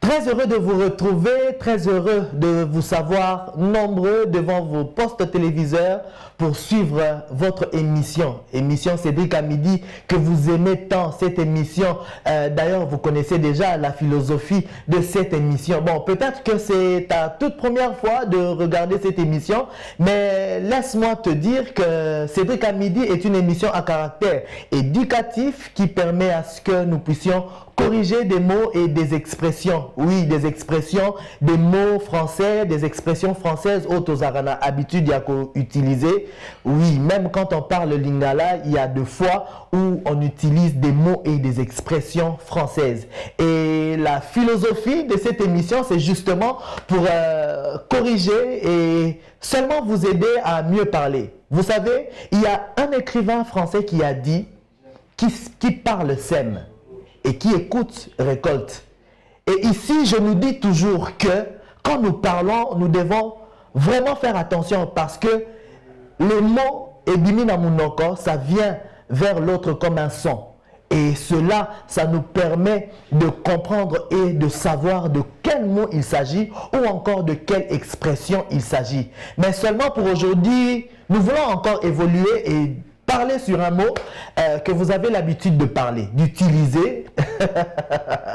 Très heureux de vous retrouver, très heureux de vous savoir nombreux devant vos postes téléviseurs pour suivre votre émission. Émission Cédric à midi que vous aimez tant, cette émission. D'ailleurs, vous connaissez déjà la philosophie de cette émission. Bon, peut-être que c'est ta toute première fois de regarder cette émission, mais laisse-moi te dire que Cédric à midi est une émission à caractère éducatif qui permet à ce que nous puissions corriger des mots et des expressions. Oui, des expressions, des mots français, des expressions françaises autres aux arana habitude à utiliser. Oui, même quand on parle lingala, il y a deux fois où on utilise des mots et des expressions françaises. Et la philosophie de cette émission, c'est justement pour corriger et seulement vous aider à mieux parler. Vous savez, il y a un écrivain français qui a dit qui parle sème et qui écoute récolte. Et ici, je nous dis toujours que quand nous parlons, nous devons vraiment faire attention parce que les mots ebimina munoko, ça vient vers l'autre comme un son. Et cela, ça nous permet de comprendre et de savoir de quel mot il s'agit ou encore de quelle expression il s'agit. Mais seulement pour aujourd'hui, nous voulons encore évoluer et parler sur un mot que vous avez l'habitude de parler, d'utiliser,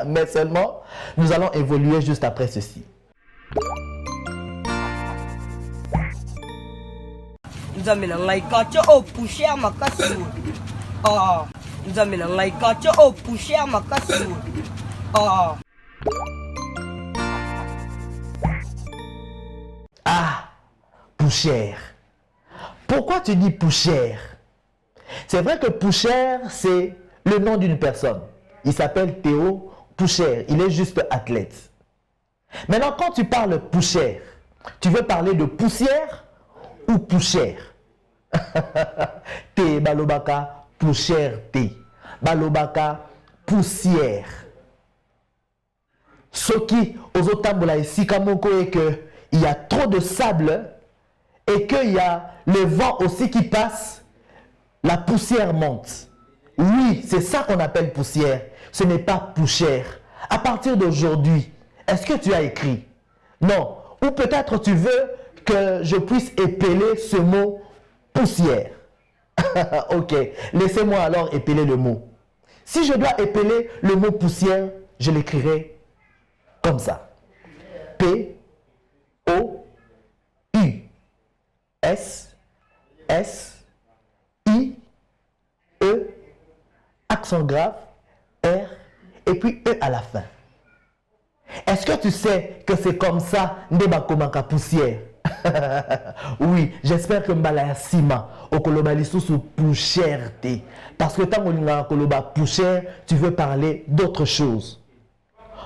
mais seulement nous allons évoluer juste après ceci. Ah, poussière. Pourquoi tu dis poussière? C'est vrai que Pouchère, c'est le nom d'une personne. Il s'appelle Théo Pouchère. Il est juste athlète. Maintenant, quand tu parles Pouchère, tu veux parler de poussière ou pouchère? Té balobaka pouchère té. Balobaka poussière. Ce qui, aux otambola et sikamoko, est qu'il y a trop de sable et qu'il y a le vent aussi qui passe. La poussière monte. Oui, c'est ça qu'on appelle poussière. Ce n'est pas poussière. À partir d'aujourd'hui, est-ce que tu as écrit? Non. Ou peut-être tu veux que je puisse épeler ce mot poussière. Ok. Laissez-moi alors épeler le mot. Si je dois épeler le mot poussière, je l'écrirai comme ça. P-O-U-S-S E, accent grave, R, et puis E à la fin. Est-ce que tu sais que c'est comme ça, Ndeba Komaka poussière? Oui, j'espère que Mbala Sima, au Koloba Lissou poussière. Parce que tant qu'on Koloba poussière, tu veux parler d'autre chose.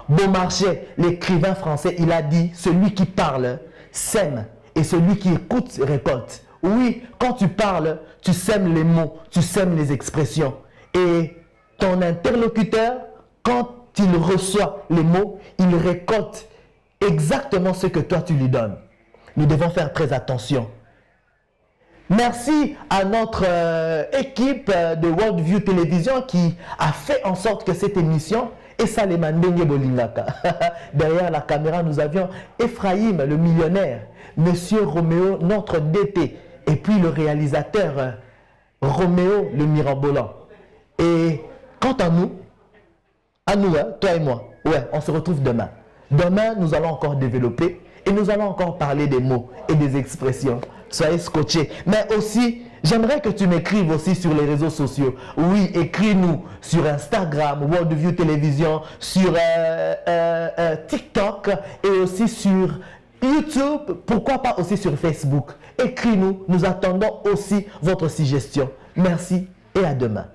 Beaumarchais, l'écrivain français, il a dit, celui qui parle sème et celui qui écoute récolte. Oui, quand tu parles, tu sèmes les mots, tu sèmes les expressions. Et ton interlocuteur, quand il reçoit les mots, il récolte exactement ce que toi tu lui donnes. Nous devons faire très attention. Merci à notre équipe de Worldview Télévision qui a fait en sorte que cette émission et Salema Ndenge Bolingaka. Derrière la caméra, nous avions Ephraïm, le millionnaire, Monsieur Roméo, notre DT, et puis le réalisateur Roméo, le mirambolant. Et quant à nous, hein, toi et moi, ouais, on se retrouve demain. Demain, nous allons encore développer et nous allons encore parler des mots et des expressions. Soyez scotchés. Mais aussi, j'aimerais que tu m'écrives aussi sur les réseaux sociaux. Oui, écris-nous sur Instagram, Worldview Télévision, sur TikTok et aussi sur YouTube. Pourquoi pas aussi sur Facebook. Écris-nous. Nous attendons aussi votre suggestion. Merci et à demain.